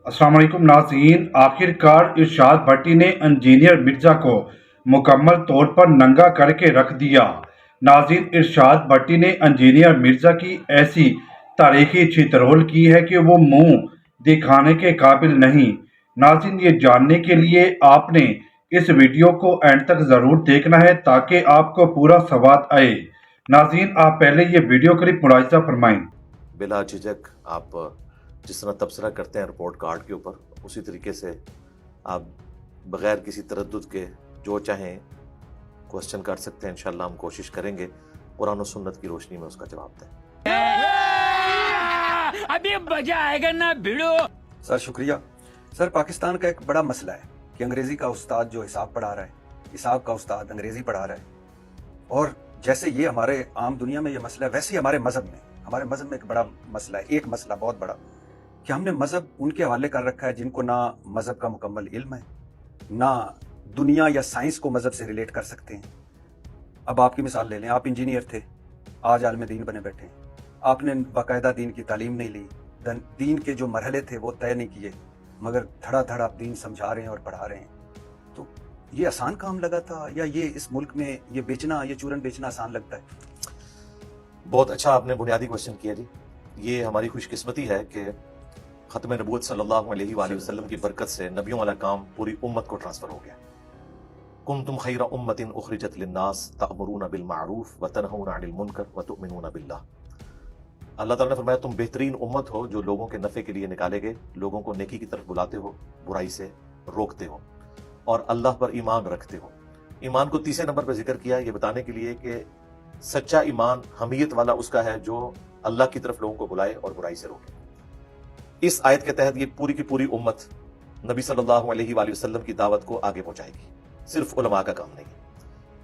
अस्सलाम वालेकुम नाज़रीन। आखिरकार इरशाद भट्टी ने इंजीनियर मिर्जा को मुकम्मल तौर पर नंगा करके रख दिया। नाज़रीन, इरशाद भट्टी ने इंजीनियर मिर्जा की ऐसी तारीखी छितरहोल की है कि वो मुंह दिखाने के काबिल नहीं। नाज़रीन, ये जानने के लिए आपने इस वीडियो को एंड तक ज़रूर देखना है ताकि आपको पूरा सवाद आए। नाज़रीन, आप पहले ये वीडियो क्लिप मुलाहिज़ा फरमाएं। बिला झिझक आप जिस तरह तबसरा करते हैं रिपोर्ट कार्ड के ऊपर, उसी तरीके से आप बगैर किसी तरद्दुद के जो चाहें क्वेश्चन कर सकते हैं। इंशाल्लाह हम कोशिश करेंगे कुरान और सुन्नत की रोशनी में उसका जवाब दें। अभी मजा आएगा ना भिड़ो। सर शुक्रिया। सर, पाकिस्तान का एक बड़ा मसला है कि अंग्रेजी का उस्ताद जो हिसाब पढ़ा रहा है, हिसाब का उस्ताद अंग्रेजी पढ़ा रहा है। और जैसे ये हमारे आम दुनिया में ये मसला है, वैसे ही हमारे मजहब में एक बड़ा मसला है, एक मसला बहुत बड़ा, कि हमने मजहब उनके हवाले कर रखा है जिनको ना मजहब का मुकम्मल इल्म है, ना दुनिया या साइंस को मजहब से रिलेट कर सकते हैं। अब आपकी मिसाल ले लें, आप इंजीनियर थे, आज आलिम दीन बने बैठे हैं। आपने बाकायदा दीन की तालीम नहीं ली, दीन के जो मरहले थे वो तय नहीं किए, मगर धड़ा धड़ आप दीन समझा रहे हैं और पढ़ा रहे हैं। तो ये आसान काम लगा था, या ये इस मुल्क में ये बेचना, ये चूरन बेचना आसान लगता है? बहुत अच्छा आपने बुनियादी क्वेश्चन किया जी। ये हमारी खुशकिस्मती है कि खत्म नबूवत सल्लल्लाहु अलैहि वसल्लम की बरकत से नबियों वाला काम पूरी उम्मत को ट्रांसफर हो गया। कुंतुम खैरा उम्मतिन उखरिजत लिन्नास तअमुरूना बिल मारूफ व तनहूना अनिल मुनकर व तु'मिनूना बिल्लाह। अल्लाह ताला ने फरमाया, तुम बेहतरीन उम्मत हो जो लोगों के नफ़े के लिए निकाले गए, लोगों को नेकी की तरफ बुलाते हो, बुराई से रोकते हो और अल्लाह पर ईमान रखते हो। ईमान को तीसरे नंबर पर जिक्र किया, ये बताने के लिए कि सच्चा ईमान हमीयत वाला उसका है जो अल्लाह की तरफ लोगों को बुलाए और बुराई से रोके। इस आयत के तहत ये पूरी की पूरी उम्मत नबी सल्लल्लाहु अलैहि वसल्लम की दावत को आगे पहुंचाएगी, सिर्फ उलमा का काम नहीं।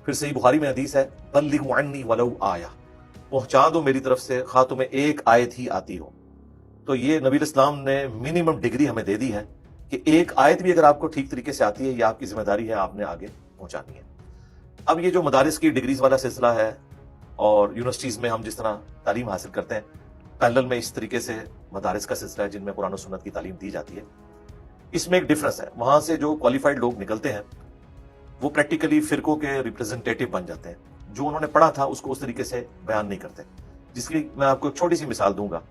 फिर सही बुखारी में हदीस है, बल्लिगु अन्नी वलौ आया, पहुंचा दो मेरी तरफ से खा तुम्हें एक आयत ही आती हो। तो ये नबी इस्लाम ने मिनिमम डिग्री हमें दे दी है कि एक आयत भी अगर आपको ठीक तरीके से आती है, ये आपकी जिम्मेदारी है, आपने आगे पहुंचानी है। अब ये जो मदारिस की डिग्रीज वाला सिलसिला है और यूनिवर्सिटीज में हम जिस तरह तालीम हासिल करते हैं, पैरेलल में इस तरीके से मदारिस का सिलसिला है जिनमें कुरान और सुन्नत की तालीम दी जाती है। इसमें एक डिफरेंस है, वहां से जो क्वालिफाइड लोग निकलते हैं वो प्रैक्टिकली फिरकों के रिप्रेजेंटेटिव बन जाते हैं, जो उन्होंने पढ़ा था उसको उस तरीके से बयान नहीं करते। जिसकी मैं आपको एक छोटी सी मिसाल दूंगा।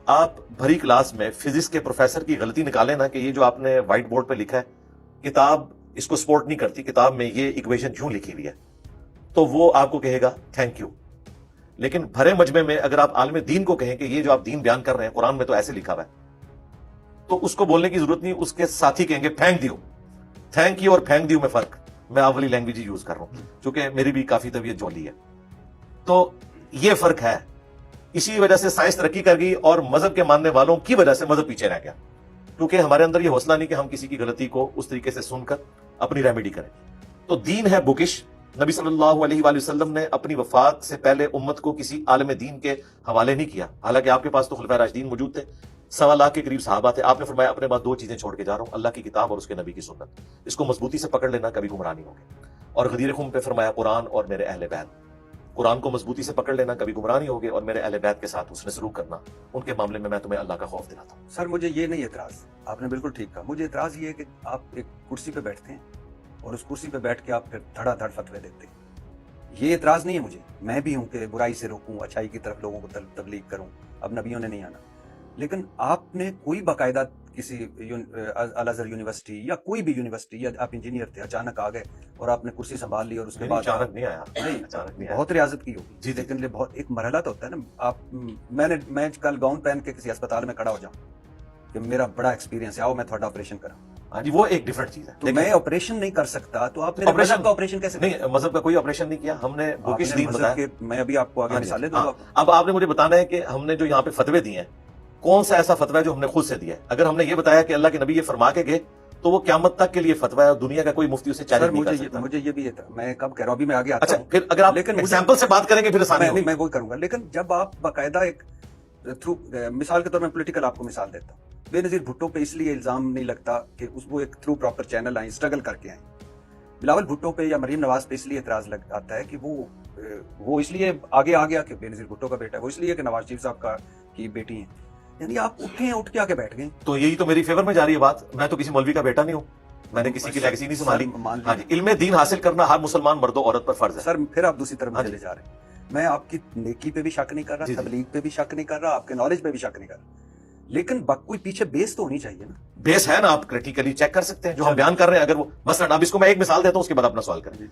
आप भरी क्लास में फिजिक्स के प्रोफेसर की गलती निकालें ना कि ये जो आपने व्हाइट बोर्ड पे लिखा है, किताब इसको सपोर्ट नहीं करती, किताब में ये इक्वेशन क्यों लिखी हुई है, तो वो आपको कहेगा थैंक यू। लेकिन भरे मजमे में अगर आप आलिम दीन को कहें कि ये जो आप दीन बयान कर रहे हैं कुरान में तो ऐसे लिखा हुआ है, तो उसको बोलने की जरूरत नहीं, उसके साथी कहेंगे फेंक दियो। थैंक यू और फेंक दियो में फर्क, मैं आप वाली लैंग्वेज यूज कर रहा हूं क्योंकि मेरी भी काफी तबीयत जौली है। तो ये फर्क है। इसी वजह से साइंस तरक्की कर गई और मजहब के मानने वालों की वजह से मजहब पीछे रह गया, क्योंकि हमारे अंदर ये हौसला नहीं कि हम किसी की गलती को उस तरीके से सुनकर अपनी रेमेडी करें। तो दीन है बुकिश। नबी सल्लल्लाहु अलैहि वसल्लम ने अपनी वफात से पहले उम्मत को किसी आलिम दीन के हवाले नहीं किया। हालांकि आपके पास तो खुलफाए राशिदीन मौजूद थे, 1.25 लाख के करीब सहाबा थे। आपने फरमाया अपने बाद 2 चीजें छोड़ के जा रहा हूं, अल्लाह की किताब और उसके नबी की सुन्नत। इसको मजबूती से पकड़ लेना, कभी गुमराह नहीं होगे। और गदीर खुम पे फरमाया कुरान और मेरे अहले बैत, कुरान को मजबूती से पकड़ लेना, कभी गुमराह नहीं होगे। और मेरे अहले बैत के साथ उसने सलूक करना, उनके मामले में मैं तुम्हें अल्लाह का खौफ दिलाता हूं। सर, मुझे ये नहीं एतराज, आपने बिल्कुल ठीक कहा। मुझे एतराज ये है कि आप एक कुर्सी पे बैठते हैं और उस कुर्सी पे बैठ के आप फिर धड़ाधड़ फतवे देते हैं। ये एतराज नहीं है मुझे, मैं भी हूं कि बुराई से रोकूं, अच्छाई की तरफ लोगों को तबलीग करूं। अब नबियों ने नहीं आना, लेकिन आपने कोई बाकायदा किसी अल अज़हर यूनिवर्सिटी या कोई भी यूनिवर्सिटी, या आप इंजीनियर थे, अचानक आ गए और आपने कुर्सी संभाल ली और उसके बाद अचानक नहीं आया, नहीं, अचानक नहीं आया। बहुत रियाजत की होगी जी, लेकिन ये बहुत एक मरहला तो होता है ना। आप मैं कल गाउन पहन के किसी अस्पताल में खड़ा हो जाऊं कि मेरा बड़ा एक्सपीरियंस है, आओ मैं थोड़ा ऑपरेशन करा, हाँ जी, वो एक डिफरेंट चीज है। तो मैं ऑपरेशन नहीं कर सकता, तो आप मेरे मजहब का ऑपरेशन कैसे? नहीं, मजहब का कोई ऑपरेशन नहीं किया हमने, बुकिश दीन बताया। मैं अभी आपको आगे मिसालें दूंगा। अब आपने मुझे बताना है कि हमने जो यहाँ पे फतवे दिए हैं, कौन सा ऐसा फतवा है जो हमने खुद से दिया है। अगर हमने ये बताया कि अल्लाह के नबी ये फरमा के गए, तो वो क़यामत तक के लिए फतवा है और दुनिया का कोई मुफ्ती उसे चैलेंज नहीं कर सकता। मुझे ये भी है, मैं कब कह रहा हूं, अभी मैं आगे आता हूं। फिर अगर आप लेकिन एग्जांपल से बात करेंगे फिर आसानी होगी। मैं वो करूंगा, लेकिन जब आप बाकायदा एक थ्रू, मिसाल के तौर पर पॉलिटिकल आपको मिसाल देता हूं, बेनजीर भुट्टो पे इसलिए इल्जाम नहीं लगता कि वो एक थ्रू प्रॉपर चैनल आए, स्ट्रगल करके आए। बिलावल भुट्टो पे या मरीम नवाज पे इसलिए एतराज लग आता है कि वो इसलिए आगे आ गया कि बेनजीर भुट्टो का बेटा है, वो इसलिए कि नवाज शरीफ साहब की बेटी है। यानी आप उठ के आके बैठ गए। तो यही तो मेरी फेवर में जा रही है बात। मैं तो किसी मौलवी का बेटा नहीं हूँ, मैंने किसी की लेगेसी नहीं संभाली। मान हाँ जी, इल्मे दीन हासिल करना हर मुसलमान मर्द और औरत पर फर्ज है। सर फिर आप दूसरी तरफ हाँ चले जा रहे हैं। मैं आपकी नेकी पे भी शक नहीं कर जी, रहा, जी। तबलीग पे भी शक नहीं कर रहा, आपके नॉलेज पे भी शक नहीं कर रहा, लेकिन कोई पीछे बेस तो होनी चाहिए ना। बेस है ना, आप क्रिटिकली चेक कर सकते हैं जो हम बयान कर रहे हैं। अगर वो मसलन, अब इसको मैं एक मिसाल देता हूं, उसके बाद अपना सवाल करें।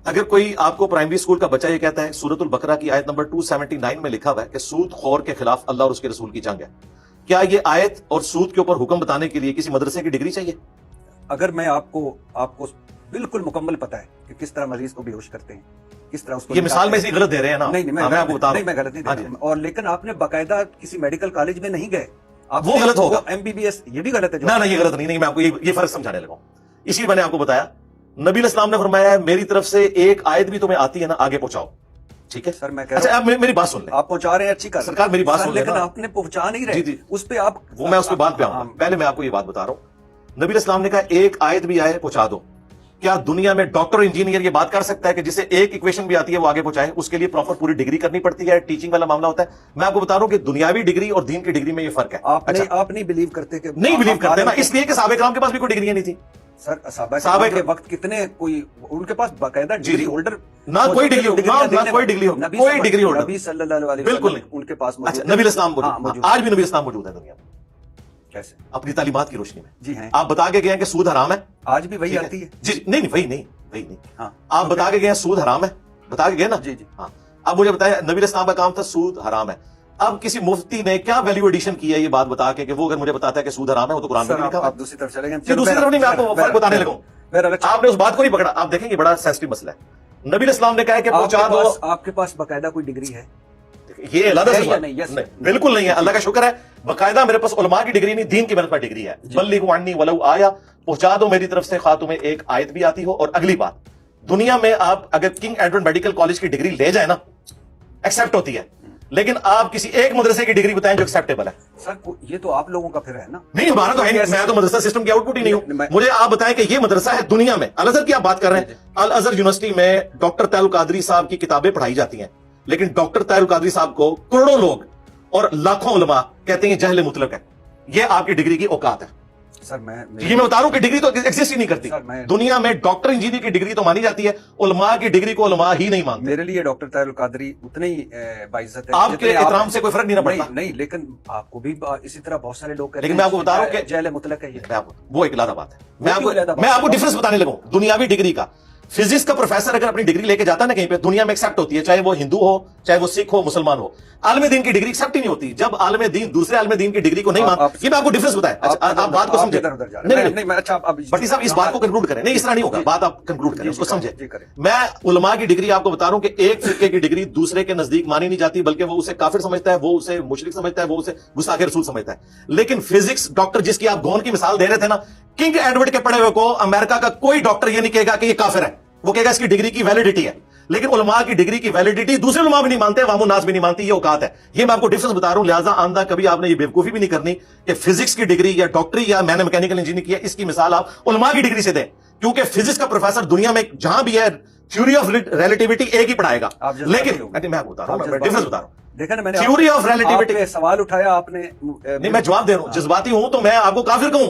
अगर कोई आपको प्राइमरी स्कूल का बच्चा ये कहता है सूरतुल बकरा की आयत नंबर 279 में लिखा हुआ है कि सूद खोर के खिलाफ अल्लाह और उसके रसूल की जंग है, क्या ये आयत और सूद के ऊपर हुक्म बताने के लिए किसी मदरसे की डिग्री चाहिए? अगर मैं आपको बिल्कुल मुकम्मल पता है कि किस तरह मरीज को बेहोश करते हैं, किस तरह उसको ये मिसाल में इसी गलत दे रहे हैं ना। नहीं हाँ, मैं आपको बता रहा नहीं, हूं। मैं गलत नहीं हाँ दे जी। रहा। और लेकिन आपने बाकायदा किसी मेडिकल कॉलेज में नहीं गए, वो गलत होगा। MBBS ये भी गलत है जो ना ये गलत नहीं, मैं आपको ये फर्क समझाने लगा हूं। इसी मैंने आपको बताया, नबी इस्लाम ने फरमाया है मेरी तरफ से एक आयत भी तुम्हें आती है ना, आगे पहुंचाओ। ठीक है सर, मैं कह अच्छा, रहा आप मेरी बात सुन लें। आप पहुंचा रहे हैं, अच्छी कर सरकार मेरी बात सुन लेकिन लेना। आपने पहुंचा नहीं रहे। जी, जी। उस पे आप वो मैं उसके बाद पे आऊंगा, पहले मैं आपको ये बात बता रहा हूं। नबी इस्लाम ने कहा एक आयत भी आए पहुंचा दो। क्या दुनिया में डॉक्टर इंजीनियर ये बात कर सकता है कि जिसे एक इक्वेशन भी आती है वो आगे पहुंचाए? उसके लिए प्रॉपर पूरी डिग्री करनी पड़ती है, टीचिंग वाला मामला होता है। मैं आपको बता रहा हूं कि दुनियावी डिग्री और दीन की डिग्री में ये फर्क है। आप नहीं बिलीव करते कि नहीं बिलीव करते ना, इसलिए कि साहब इकराम के पास भी कोई डिग्री नहीं थी। सर साहबा के वक्त कितने कोई उनके पास बाकायदा डिग्री होल्डर ना कोई डिग्री ना कोई डिग्री होल्डर नबी सल्लल्लाहु अलैहि बिल्कुल वसल्लम उनके पास अच्छा, नबी इस्लाम मौजूद, आज भी नबी इस्लाम मौजूद है दुनिया में। कैसे? अपनी तालीमात की रोशनी में। जी हैं। आप बता के गए हैं कि सूद हराम है, आज भी वही आती है। जी नहीं वही नहीं। हाँ। आप बता के गए हैं सूद हराम है, बता के गए ना। जी जी। हाँ, अब मुझे बताया नबी इस्लाम का काम था सूद हराम है। अब किसी मुफ्ती ने क्या वैल्यू एडिशन की है ये बात बता के कि वो अगर मुझे बताता है कि सूद हराम है, वो तो कुरान में लिखा है। आप दूसरी तरफ चले गए। दूसरी तरफ नहीं, मैं आपको फर्क बताने लगा। आपने उस बात को नहीं पकड़ा। आप देखेंगे बड़ा सेंसिटिव मसला है। नबी इस्लाम ने कहा कि पहुंचा दो। आपके पास बाकायदा कोई डिग्री है? ये अलग है से या नहीं? यस, नहीं, बिल्कुल नहीं है। अल्लाह का शुक्र है, बकायदा मेरे पास उलमा की डिग्री नहीं, दीन की मेरे पास डिग्री है। बल्लिगु अन्नी वलौ आया, पहुंचा दो मेरी तरफ से, खा तुम्हें एक आयत भी आती हो। और अगली बात, दुनिया में आप अगर किंग एडवर्ड मेडिकल कॉलेज की डिग्री ले जाए ना, एक्सेप्ट होती है, लेकिन आप किसी एक मदरसे की डिग्री बताएं जो एक्सेप्टेबल है। सर ये तो आप लोगों का फिर है ना। नहीं, हमारा तो है नहीं, मैं तो मदरसा सिस्टम की आउटपुट ही नहीं हूं। मुझे आप बताएं कि ये मदरसा है दुनिया में, अल अजहर की आप बात कर रहे हैं, अल अजहर यूनिवर्सिटी में डॉक्टर तैयब कादरी साहब की किताबें पढ़ाई जाती हैं, लेकिन डॉक्टर तैयब कादरी साहब को करोड़ों लोग और लाखों उलमा कहते हैं जहल मुतलक है। ये आपकी डिग्री की औकात है। सर ये मैं बता रहा हूं कि डिग्री तो एग्जिस्ट ही नहीं करती दुनिया में। डॉक्टर इंजीनियर की डिग्री तो मानी जाती है, उलमा की डिग्री को उलमा ही नहीं मानते। मेरे लिए डॉक्टर तैयब कादरी उतने ही बाइज्जत है। आपके एहतराम से कोई फर्क नहीं पड़ता। नहीं, लेकिन आपको भी इसी तरह बहुत सारे लोग कहते हैं। लेकिन मैं आपको बता रहा हूं कि जहल मुतलक है ये। वो एक अलग बात है। मैं आपको डिफरेंस बताने लगा दुनियावी डिग्री का। फिजिक्स का प्रोफेसर अगर अपनी डिग्री लेके जाता है ना कहीं पे, दुनिया में एक्सेप्ट होती है, चाहे वो हिंदू हो, चाहे वो सिख हो, मुसलमान हो। आलम दीन की डिग्री एक्सेप्ट ही नहीं होती जब आलम दीन दूसरे आलम दीन की डिग्री को नहीं मानते। ये मैं आपको डिफरेंस बताया। आप बात को समझे। नहीं, अच्छा भट्टी साहब इस बात को कंक्लूड करें। नहीं, इस तरह नहीं होगा, बात आप कंक्लूड करें, उसको समझे। मैं उलमा की डिग्री आपको बता रहा हूं कि एक फिरके की डिग्री दूसरे के नजदीक मानी नहीं जाती, बल्कि वो उसे काफिर समझता है, वो उसे मुशरिक समझता है, वो उसे गुस्ताखे रसूल समझता है। लेकिन फिजिक्स डॉक्टर जिसकी आप गौन की मिसाल दे रहे थे ना, किंग एडवर्ड के पढ़े हुए को अमेरिका का कोई डॉक्टर ये नहीं कहेगा कि ये काफिर है, वो कहेगा इसकी डिग्री की वैलिडिटी है। लेकिन उलमा की डिग्री की वैलिडिटी दूसरे उलमा भी नहीं मानते, वामो नास भी नहीं मानती। ये औकात है। ये मैं आपको डिफरेंस बता रहा हूं। लिहाजा आंदा कभी आपने ये बेवकूफी भी नहीं करनी कि फिजिक्स की डिग्री या डॉक्टरी या मैंने मैकेनिकल इंजीनियरिंग किया, इसकी मिसाल आप उलमा की डिग्री से दें, क्योंकि फिजिक्स का प्रोफेसर दुनिया में जहां भी है थ्योरी ऑफ रिलेटिविटी एक ही पढ़ाएगा। लेकिन मैं बता रहा हूं, डिफरेंस बता रहा हूं। देखा ना, मैंने थ्योरी ऑफ रिलेटिविटी सवाल उठाया आपने। नहीं, मैं जवाब दे रहा हूं। जज्बाती हूं तो मैं आपको काफिर कहूं,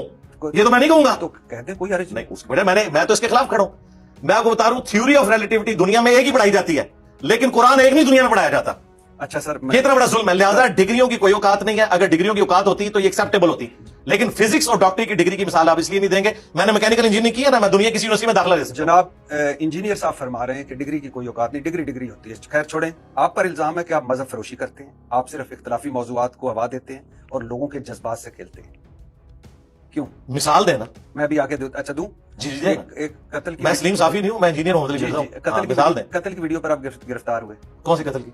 ये तो मैं नहीं कहूंगा। तो कहते कोई हर्ज नहीं, मैं तो इसके खिलाफ खड़ा हूं। मैं आपको बता रहा हूं थ्योरी ऑफ रिलेटिविटी दुनिया में एक ही पढ़ाई जाती है, लेकिन कुरान एक नहीं दुनिया में पढ़ाया जाता। अच्छा सर, ये इतना बड़ा जुल्म है। लिहाजा डिग्रियों की कोई औकात नहीं है। अगर डिग्रियों की औकात होती तो ये एक्सेप्टेबल होती, लेकिन फिजिक्स और डॉक्टरी की डिग्री की मिसाल आप इसलिए नहीं देंगे। मैंने मैकेनिकल इंजीनियरिंग की है ना, मैं दुनिया किसी यूनिवर्सिटी में दाखिला ले सकता हूं। जनाब इंजीनियर साहब फरमा रहे हैं कि डिग्री की कोई औकात नहीं, डिग्री होती है। खैर छोड़ें, आप पर इल्जाम है कि आप मजहब फरोशी करते हैं, आप सिर्फ इख्तलाफी मौजूआत को हवा देते हैं और लोगों के जज्बात से खेलते हैं। क्यों? मिसाल देना। मैं भी आगे अच्छा दूं? जी, एक कत्ल की, मैं सलीम साफी नहीं हूं, मैं इंजीनियर हूं। कत्ल की वीडियो पर आप गिरफ्तार हुए। कौन सी कत्ल की?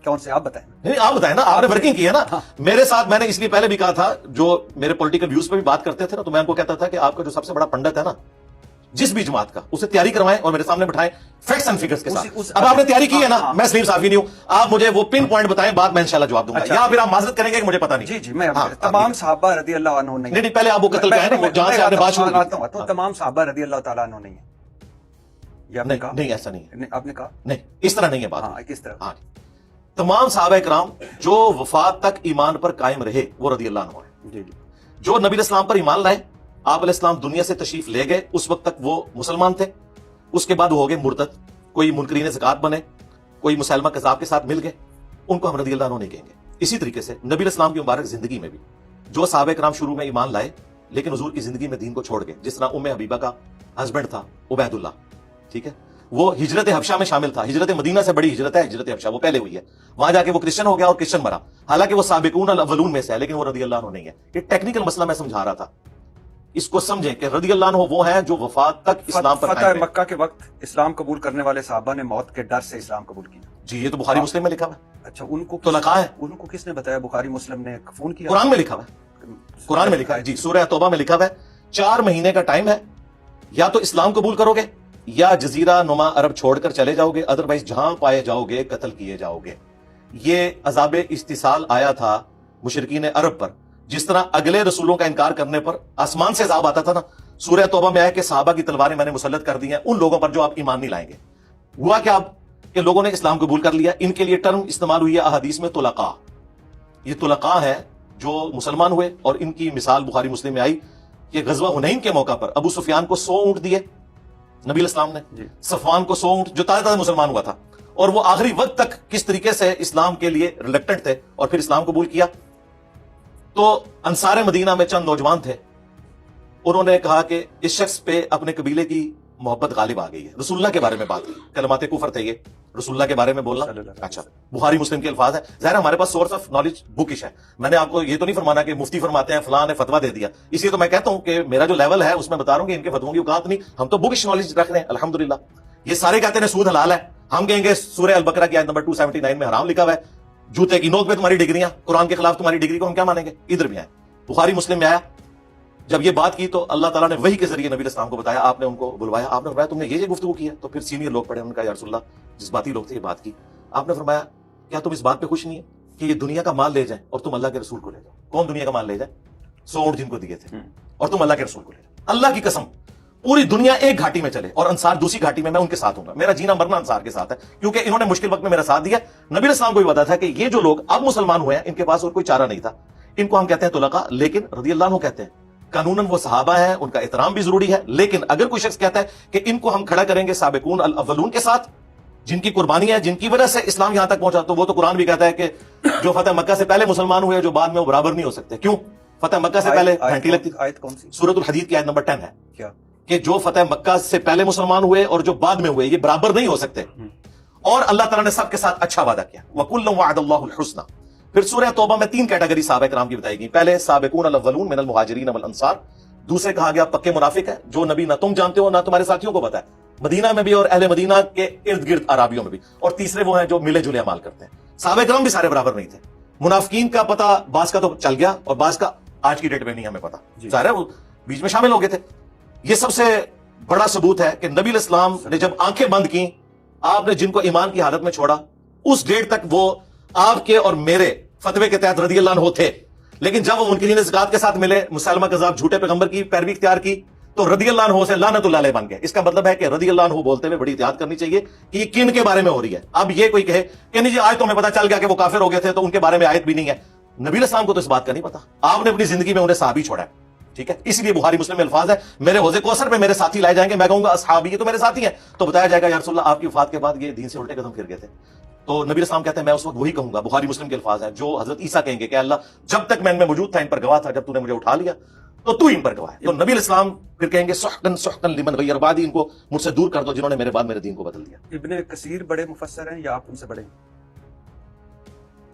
कौन से? आप बताएं। नहीं, आप बताएं ना, आपने वर्किंग की है ना। हाँ। मेरे साथ मैंने इसलिए पहले भी कहा था, जो मेरे पॉलिटिकल व्यूज पे भी बात करते थे ना, तो मैं उनको कहता था कि आपका जो सबसे बड़ा पंडित है ना, जिस भी जमात का, उसे तैयारी करवाएं और मेरे सामने बिठाएं फैक्ट्स एंड फिगर्स के साथ। अब आपने तैयारी की है ना, मैं सलीम साफी नहीं हूं, आप मुझे वो पिन पॉइंट बताएं, बात मैं इंशाल्लाह जवाब दूंगा। या फिर आप माजरत करेंगे कि मुझे पता नहीं। जी, मैं तमाम सहाबा रदी अल्लाह अन्हु नहीं, पहले आप वो कत्ल का है ना जहां से आपने बात शुरू की, तो तमाम सहाबा रदी अल्लाह तआला अन्हु नहीं है। नहीं, ऐसा नहीं है। आपने कहा नहीं, इस तरह नहीं है बात। हाँ, किस तरह? हाँ, तमाम सहाबा इकराम जो वफात तक ईमान पर कायम रहे वो रदी अल्लाह अन्हु है। जी जी जो नबी इस्लाम पर ईमान लाए, आप अलैहिस्सलाम दुनिया से तशरीफ ले गए, उस वक्त तक वो मुसलमान थे, उसके बाद वो हो गए मुर्तद, कोई मुनकरीन ज़कात बने, कोई मुसलमा कज़ाब के साथ मिल गए, उनको हम रदी अल्लाह अन्हु नहीं कहेंगे। इसी तरीके से नबी इस्लाम की मुबारक जिंदगी में भी जो सहाबा इकराम शुरू में ईमान लाए लेकिन हुजूर की जिंदगी में दीन को छोड़ गए, जिस तरह उम्मे हबीबा का हस्बैंड था उबैदुल्लाह, ठीक है, वो हिजरत हबशा में शामिल था। हिजरत मदीना से बड़ी हिजरत है हिजरत हबशा, वो पहले हुई है, वहां जाके वो क्रिश्चियन हो गया और क्रिश्चियन मरा, हालांकि वो साबिकून अल अव्वलून में से है, लेकिन वो रदी अल्लाह अन्हु नहीं है। ये टेक्निकल मसला मैं समझा रहा था, इसको समझें कि रदी अल्लाह अन्हु वो है जो वफात तक इस्लाम पर फतह कायम रहे। मक्का के वक्त इस्लाम कबूल करने वाले सहाबा ने मौत के डर से इस्लाम कबूल किया। जी, ये तो बुखारी मुस्लिम में लिखा हुआ है, अच्छा, उनको तो लखा है, उनको किसने बताया? बुखारी मुस्लिम ने फोन किया? कुरान में लिखा हुआ है, कुरान में लिखा है जी, सूरह तौबा में लिखा हुआ है 4 महीने का टाइम है, या तो इस्लाम कबूल करोगे या जजीरा नुमा अरब छोड़कर चले जाओगे, अदरवाइज जहां पाए जाओगे कत्ल किए जाओगे। ये अजाब इस्तिसाल आया था मुशरिकीन अरब पर, जिस तरह अगले रसूलों का इनकार करने पर आसमान से अजाब आता था ना, सूरह तौबा में आया कि सहाबा की तलवारें मैंने मुसल्लत कर दी हैं उन लोगों पर जो आप ईमान नहीं लाएंगे। हुआ क्या अब कि लोगों ने इस्लाम कबूल कर लिया, इनके लिए टर्म इस्तेमाल हुई है अहादीस में तुलका। ये तुलका है जो मुसलमान हुए, और इनकी मिसाल बुखारी मुस्लिम में आई कि गजवा हुनैन के मौका पर अबू सुफियान को 100 ऊंट दिए नबी इस्लाम ने, सफवान को 100 ऊंट, जो ताजा मुसलमान हुआ था, और वो आखिरी वक्त तक किस तरीके से इस्लाम के लिए रिलेक्टेंट थे और फिर इस्लाम कबूल किया। तो अंसार मदीना में चंद नौजवान थे, उन्होंने कहा कि इस शख्स पे अपने कबीले की मोहब्बत गालिब आ गई है, रसूलुल्लाह के बारे में बात की, कलमाते कुफर थे ये, रसूलुल्लाह के बारे में बोलना। अच्छा, बुखारी मुस्लिम के अल्फाज है, ज़ाहिर हमारे पास सोर्स ऑफ नॉलेज बुकिश है, मैंने आपको ये तो नहीं फरमाना कि मुफ्ती फरमाते हैं फलां ने फतवा दे दिया, इसलिए तो मैं कहता हूं कि मेरा जो लेवल है उसमें बता रहा हूं कि इनके फतवों की औकात नहीं, हम तो बुकिश नॉलेज रख रहे हैं अल्हम्दुलिल्लाह। ये सारे कहते हैं सूद हलाल है, हम कहेंगे सूरह अल बकरा की आयत नंबर 279 में हराम लिखा हुआ है, जूते की नोक पे तुम्हारी डिग्रियां, कुरान के खिलाफ तुम्हारी डिग्री को हम क्या मानेंगे? इधर भी आए, बुखारी मुस्लिम में आया, जब ये बात की तो अल्लाह ताला ने वही के जरिए नबी इस्लाम को बताया, आपने उनको बुलवाया, आपने फरमाया तुमने ये गुफ्तगू की है, तो फिर सीनियर लोग पड़े, उनका या रसूलल्लाह जज्बाती लोग थे, ये बात की, आपने फरमाया क्या तुम इस बात पे खुश नहीं है कि ये दुनिया का माल ले जाए और तुम अल्लाह के रसूल को ले जाओ? कौन दुनिया का माल ले जाए? 100 ऊंट जिनको दिए थे, और तुम अल्लाह के रसूल को ले जाओ। अल्लाह की कसम, पूरी दुनिया एक घाटी में चले और अंसार दूसरी घाटी में, मैं उनके साथ हूंगा, मेरा जीना मरना अंसार के साथ है, क्योंकि इन्होंने मुश्किल वक्त में मेरा साथ दिया। नबी इस्लाम को भी पता था कि ये जो लोग अब मुसलमान हुए हैं इनके पास और कोई चारा नहीं था, इनको हम कहते हैं तुलका, लेकिन रदी अल्लाह अन्हु कहते हैं, कानूनन वो सहाबा है, उनका एहतराम भी जरूरी है, लेकिन अगर कोई शख्स कहता है कि इनको हम खड़ा करेंगे साबिकून अल अव्वलून के साथ, जिनकी कुर्बानी है, जिनकी वजह से इस्लाम यहां तक पहुंचा, तो वो तो कुरान भी कहता है कि जो फतेह मक्का से पहले मुसलमान हुए जो बाद में वो बराबर नहीं हो सकते। क्यों? फतेह मक्का से पहले घंटी लगती, आयत कौन सी? सूरतुल हदीद की आयत नंबर 10 है क्या? कि जो फतेह मक्का से पहले मुसलमान हुए और जो बाद में हुए ये बराबर नहीं हो सकते, और अल्लाह ताला ने सबके साथ अच्छा वादा किया, वकुल्लुम वअदल्लाहुल हुस्ना। फिर सूरह तौबा में 3 कैटेगरी सहाबा किराम की बताई गई, पहले साबिकून अल अव्वलून मिनल मुहाजिरीन वल अंसार, दूसरे कहा गया पक्के मुनाफिक है जो नबी ना तुम जानते हो ना तुम्हारे साथियों को पता है, मदीना में भी और अहले मदीना के इर्द गिर्द अराबियों में भी, और तीसरे वो हैं जो मिले जुले अमाल करते हैं। सहाबा किराम भी सारे बराबर नहीं थे, मुनाफिकीन का पता बास का तो चल गया और बास का आज की डेट में नहीं हमें पता, ज़ाहिर है वो बीच में शामिल हो गए थे। ये सबसे बड़ा सबूत है कि नबी इस्लाम ने जब आंखें बंद की, आपने जिनको ईमान की हालत में छोड़ा, उस डेट तक वो आपके और मेरे फतवे के तहत रदी अल्लाह अन्हु थे, लेकिन जब वो मुनकिरीन ज़कात के साथ मिले, मुसलमा कज़ाब झूठे पैगंबर की पैरवी इख्तियार की, तो रदी अल्लाह अन्हु से लानतुल्लाह अलैह बन गए। इसका मतलब है कि रदी अल्लाह अन्हु बोलते हुए बड़ी एहतियात करनी चाहिए कि ये किन के बारे में हो रही है। अब ये कोई कहे कि नहीं जी आज तो हमें पता चल गया कि वो काफिर हो गए थे, तो उनके बारे में आयत भी नहीं है, नबी इस्लाम को तो इस बात का नहीं पता, आपने अपनी जिंदगी में उन्हें सहाबी छोड़ा है, ठीक है। इसलिए बुखारी मुस्लिम में अल्फाज है, मेरे हौज़े कौसर में मेरे साथी लाए जाएंगे, मैं कहूंगा असहाबी ये तो मेरे साथी हैं, तो बताया जाएगा या रसूलल्लाह आपकी वफात के बाद ये दीन से उल्टे कदम फिर गए थे, तो नबी इस्लाम कहते हैं मैं उस वक्त वही कहूंगा। बुखारी मुस्लिम के अल्फाज है जो हजरत ईसा कहेंगे कि अल्लाह जब तक मैं इनमें मौजूद था इन पर गवाह था, जब तूने मुझे उठा लिया तो तू इन पर गवाह है। तो नबी इस्लाम फिर कहेंगे सुहकन सुहकन लिमन गय्यर बादी, इनको मुझसे दूर कर दो जिन्होंने मेरे बाद मेरे दीन को बदल दिया। इब्ने कसीर बड़े मुफस्सर हैं या आप उनसे बड़े?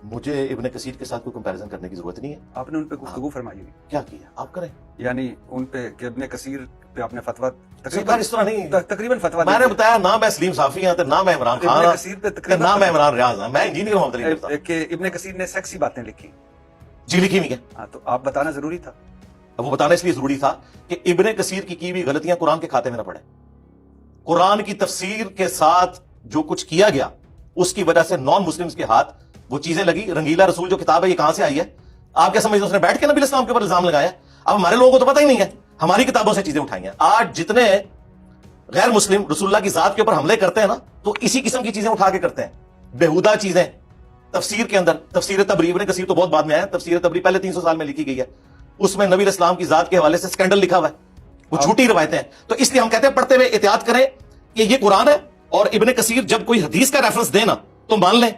मुझे इब्ने कसीर के साथ कोई कंपैरिजन करने की जरूरत नहीं है। आपने उन पे गुफ्तगू फरमाई हुई, क्या किया आप करें, यानी उन पे कि इब्ने कसीर पे आपने फतवा सरकार इस तरह नहीं, तकरीबन फतवा मैंने बताया ना मैं सलीम साफी हूं, ना मैं इमरान खान इब्ने हूं, कसीर पे ना तकरीबन मैं इमरान रियाज हूं, मैं इंजीनियर मोहम्मद अली मिर्जा। कि इब्ने कसीर ने सेक्सी बातें लिखी, जी लिखी हुई है। हाँ, तो आप बताना जरूरी था। अब वो बताना इसलिए जरूरी था कि इब्ने कसीर की हुई गलतियां कुरान के खाते में ना पड़े। कुरान की तफसीर के साथ जो कुछ किया गया उसकी वजह से नॉन मुस्लिम्स के हाथ वो चीजें लगी। रंगीला रसूल जो किताब है ये कहां से आई है? आप क्या समझते हैं उसने बैठ के नबी इस्लाम के ऊपर इल्जाम लगाया? अब हमारे लोगों को तो पता ही नहीं है, हमारी किताबों से चीजें उठाई हैं। आज जितने गैर मुस्लिम रसूलुल्लाह की जात के ऊपर हमले करते हैं ना, तो इसी किस्म की चीजें उठा के करते हैं, बेहुदा चीजें, تفسیر کے اندر تفسیر تبری، ابن کثیر تو بہت بعد میں آیا، تفسیر تبری پہلے 300 سال میں لکھی گئی ہے، اس میں نبی علیہ السلام کی ذات کے حوالے سے اسکینڈل لکھا ہوا ہے، وہ جھوٹی روایتیں ہیں. تو اس لیے ہم کہتے ہیں پڑھتے ہوئے احتیاط کریں کہ یہ قرآن ہے، اور ابن کثیر جب کوئی حدیث کا ریفرنس دینا تو مان لیں.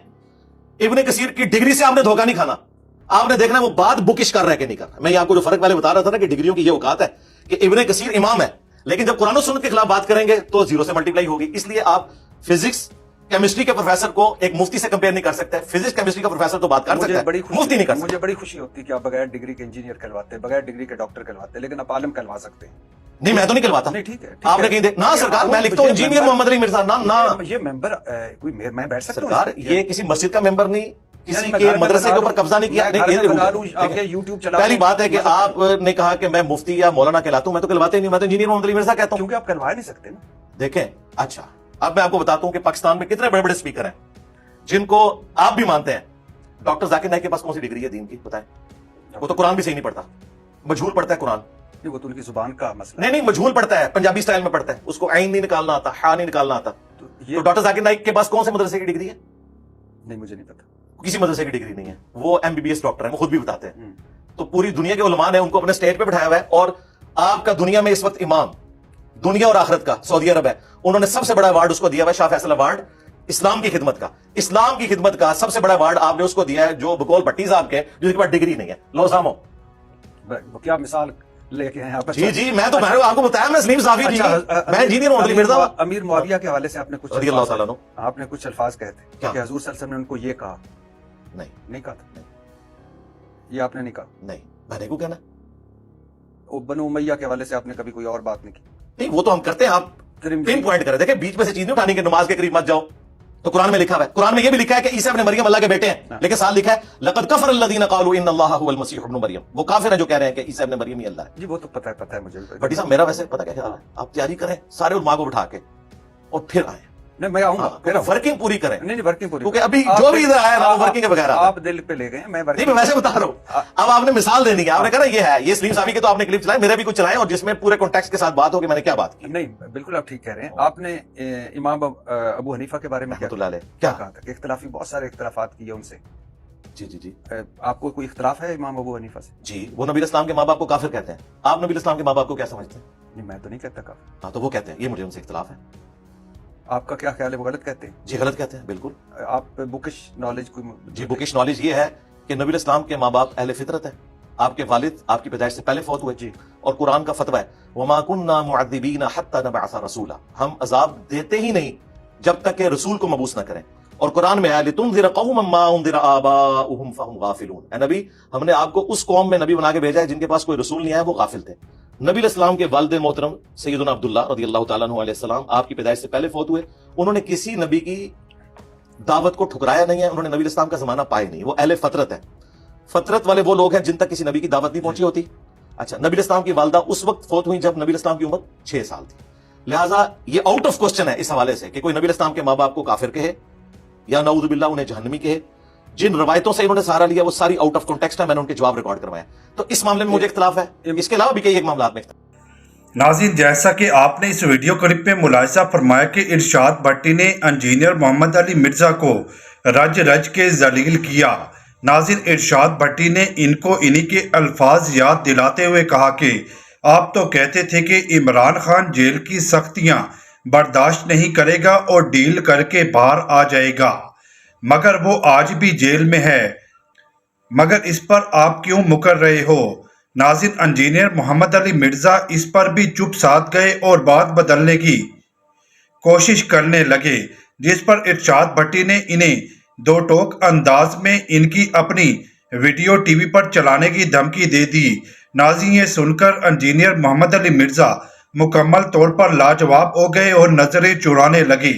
ابن کثیر کی ڈگری سے آپ نے دھوکہ نہیں کھانا، آپ نے دیکھنا وہ بات بکش کر رہا ہے کہ نہیں کر رہا. میں یہ آپ کو جو فرق پہلے بتا رہا تھا نا کہ ڈگریوں کی یہ اوقات ہے کہ ابن کثیر امام ہے، لیکن جب قرآن و سنت کے خلاف بات کریں گے تو زیرو سے ملٹیپلائی ہوگی. اس لیے آپ فزکس کیمسٹری کے پروفیسر کو ایک مفتی سے کمپیئر نہیں کر سکتے. فزکس کیمسٹری کا پروفیسر تو بات کر سکتا ہے، مفتی نہیں کر سکتا. مجھے بڑی خوشی ہوتی ہے کہ آپ بغیر ڈگری کے انجینئر کہلواتے ہیں، بغیر ڈگری کے ڈاکٹر کہلواتے ہیں، لیکن آپ عالم کہلوا سکتے ہیں. نہیں میں تو نہیں کہلواتا. نہیں ٹھیک ہے، آپ نے کہیں دیکھ نہ سرکار، میں لکھتا ہوں انجینئر محمد علی مرزا. نہ یہ ممبر کوئی میں بیٹھ سکتا ہوں سرکار، یہ کسی مسجد کا ممبر نہیں، کسی کے مدرسے کے اوپر قبضہ نہیں کیا. پہلی بات ہے کہ آپ نے کہا کہ میں مفتی یا مولانا کہلاتا ہوں، میں تو کہلواتے نہیں، میں تو انجینئر محمد علی مرزا کہتا ہوں. کیونکہ آپ کہلوا نہیں سکتے نا. دیکھیں اچھا، اب میں آپ کو بتاتا ہوں کہ پاکستان میں کتنے بڑے بڑے اسپیکر ہیں جن کو آپ بھی مانتے ہیں. ڈاکٹر ذاکر نائک کے پاس کون سی ڈگری ہے دین کی بتائیں؟ وہ تو قرآن بھی صحیح نہیں پڑھتا، مجہول پڑھتا ہے قرآن. وہ تو ان کی زبان کا مسئلہ نہیں مجہول پڑھتا ہے، پنجابی سٹائل میں پڑھتا ہے، اس کو عین نہیں نکالنا آتا، ہا نہیں نکالنا آتا. تو ڈاکٹر ذاکر نائک کے پاس کون سے مدرسے کی ڈگری ہے؟ نہیں مجھے نہیں پتا، کسی مدرسے کی ڈگری نہیں ہے. وہ MBBS ڈاکٹر ہیں، وہ خود بھی بتاتے ہیں. تو پوری دنیا کے علماء نے ان کو اپنے اسٹیج پہ بٹھایا ہوا ہے. اور آپ کا دنیا میں اس وقت امام دنیا اور آخرت کا سعودی عرب ہے، انہوں نے سب سے بڑا ایوارڈ اس کو دیا ہوا ہے، شاہ فیصل ایوارڈ، اسلام کی خدمت کا. اسلام کی خدمت کا سب سے بڑا ایوارڈ آپ نے اس کو دیا ہے جو بقول بھٹی صاحب کے، جس کے پاس ڈگری نہیں ہے. لو سامو کیا مثال لے کے ہیں آپ؟ جی میں تو آپ کو بتایا میں سلیم صافی جی، میں انجینئر محمد علی مرزا. امیر معاویہ کے حوالے سے آپ نے کچھ رضی اللہ تعالیٰ عنہ، آپ نے کچھ الفاظ کہے تھے کہ حضور صلی اللہ علیہ وسلم نے ان کو یہ کہا. نہیں کہا تھا، یہ آپ نے نہیں کہا. نہیں میں نے کو کہنا. بنو امیہ کے حوالے سے آپ نے کبھی کوئی اور بات نہیں کی. نہیں وہ تو ہم کرتے ہیں، آپ پن پوائنٹ کریں. دیکھیں بیچ میں سے چیز نہیں اٹھانی کہ نماز کے قریب مت جاؤ. تو قرآن میں لکھا ہوا ہے، قرآن میں یہ بھی لکھا ہے کہ عیسیٰ ابن مریم اللہ کے بیٹے ہیں، لیکن ساتھ لکھا ہے لقد کفر الذین قالوا ان اللہ هو المسیح ابن مریم. وہ کافر ہیں جو کہہ رہے ہیں کہ عیسیٰ ابن مریم ہی اللہ ہے. جی وہ تو پتہ ہے مجھے. بٹی صاحب میرا ویسے پتہ کیا خیال ہے، آپ تیاری کریں سارے علماء کو بٹھا کے اور پھر آئیں. نہیں میں آؤں گا، ورکنگ پوری کریں. نہیں ورکنگ پوری، کیونکہ ابھی جو بھی ادھر آیا نا وہ ورکنگ کے بغیر. آپ دل پہ لے گئے، میں ویسے بتا رہا ہوں. اب آپ نے مثال دینی ہے، آپ نے کہا یہ ہے، یہ سلیم صافی کے تو آپ نے کلپ چلائے، میرے بھی کچھ چلائیں اور جس میں پورے کانٹیکسٹ کے ساتھ بات ہو کہ میں نے کیا بات کی. نہیں بالکل آپ ٹھیک کہہ رہے ہیں. آپ نے امام ابو حنیفہ کے بارے میں کیا کہا تھا کہ اختلافی بہت سارے اختلافات کیے ان سے. جی آپ کو کوئی اختلاف ہے امام ابو حنیفہ سے؟ جی وہ نبی اسلام کے ماں باپ کو کافر کہتے ہیں. آپ نبی اسلام کے ماں باپ کو کیا سمجھتے ہیں؟ نہیں میں تو نہیں کہتا کافر. ہاں تو وہ کہتے ہیں، یہ مجھے ان سے اختلاف ہے. آپ کا کیا خیال ہے، وہ غلط کہتے ہیں؟ جی غلط کہتے ہیں بالکل. آپ بکش نالج کوئی؟ جی بکش نالج یہ ہے کہ نبی اسلام کے ماں باپ اہل فطرت ہیں. آپ کے والد آپ کی پیدائش سے پہلے فوت ہوئے. جی اور قرآن کا فتویٰ ہے وما كنا معذبین حتى نبعث رسولا، ہم عذاب دیتے ہی نہیں جب تک کہ رسول کو مبعوث نہ کریں. اور قرآن میں ہے لتنذر قوما ما انذر آباؤهم فهم غافلون. اے نبی ہم نے آپ کو اس قوم میں نبی بنا کے بھیجا ہے جن کے پاس کوئی رسول نہیں آیا، وہ غافل تھے. نبی علیہ السلام کے والد محترم سیدنا عبداللہ رضی اللہ تعالیٰ عنہ علیہ السلام آپ کی پیدائش سے پہلے فوت ہوئے. انہوں نے کسی نبی کی دعوت کو ٹھکرایا نہیں ہے، انہوں نے نبی علیہ السلام کا زمانہ پایا نہیں. وہ اہل فطرت ہے. فطرت والے وہ لوگ ہیں جن تک کسی نبی کی دعوت نہیں پہنچی ہوتی. اچھا نبی علیہ السلام کی والدہ اس وقت فوت ہوئی جب نبی علیہ السلام کی عمر 6 سال تھی. لہٰذا یہ آؤٹ آف کوسچن ہے اس حوالے سے کہ کوئی نبی علیہ السلام کے ماں باپ کو کافر کہے یا نعوذ باللہ انہیں جہنمی کہے. جن روایتوں سے انہوں نے سہارا لیا وہ ساری آؤٹ آف کانٹیکسٹ ہے، میں نے ان کے جواب ریکارڈ کروایا. تو اس معاملے میں مجھے اختلاف ہے، اس کے علاوہ بھی کئی ایک معاملات میں. ناظرین جیسا کہ آپ نے اس ویڈیو کلپ میں ملاحظہ فرمایا کہ ارشاد بھٹی نے انجینئر محمد علی مرزا کو رج رج کے ذلیل کیا. ناظرین ارشاد بھٹی نے ان کو انہی کے الفاظ یاد دلاتے ہوئے کہا کہ آپ تو کہتے تھے کہ عمران خان جیل کی سختیاں برداشت نہیں کرے گا اور ڈیل کر کے باہر آ جائے گا، مگر وہ آج بھی جیل میں ہے، مگر اس پر آپ کیوں مکر رہے ہو؟ ناظرین انجینئر محمد علی مرزا اس پر بھی چپ ساتھ گئے اور بات بدلنے کی کوشش کرنے لگے، جس پر ارشاد بھٹی نے انہیں دو ٹوک انداز میں ان کی اپنی ویڈیو ٹی وی پر چلانے کی دھمکی دے دی. ناظرین یہ سن کر انجینئر محمد علی مرزا مکمل طور پر لاجواب ہو گئے اور نظریں چرانے لگے.